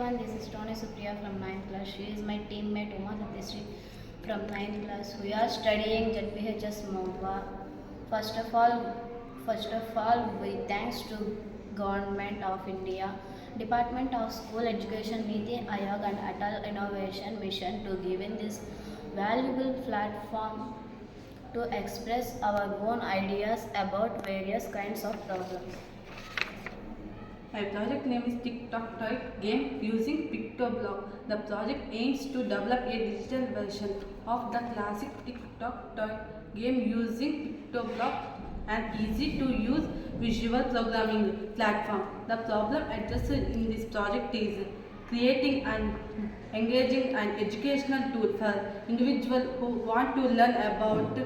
everyone, this is Tony Supriya from 9th class. She is my teammate Uma Satyasri from 9th class. We are studying ZPHS Mumba. First of all, we thanks to Government of India, Department of School Education, Niti Aayog and Atal Innovation Mission to giving this valuable platform to express our own ideas about various kinds of problems. My project name is TikTok Toy game using PictoBlock. The project aims to develop a digital version of the classic TikTok Toy game using PictoBlock, an easy to use visual programming platform. The problem addressed in this project is creating an engaging and educational tool for individuals who want to learn about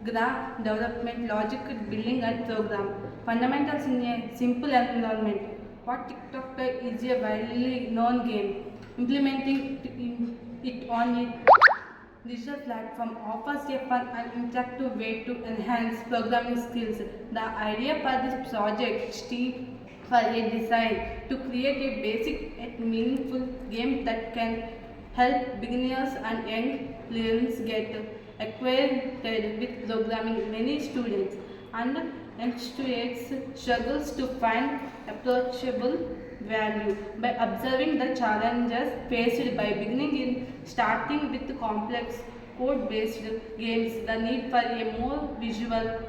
graph development, logic, building and program. Fundamentals in a simple environment. What TikTok Toy is a widely known game. Implementing it on a digital platform offers a fun and interactive way to enhance programming skills. The idea for this project stemmed for a design to create a basic yet meaningful game that can help beginners and young learners get acquainted with programming. Many students and enthusiasts struggles to find approachable value by observing the challenges faced by beginning in starting with complex code-based games. The need for a more visual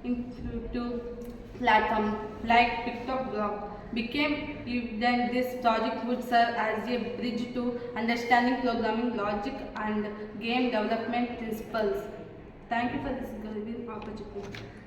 intuitive platform like TikTok Block became evident. This project would serve as a bridge to understanding programming logic and game development principles. Thank you for this golden opportunity.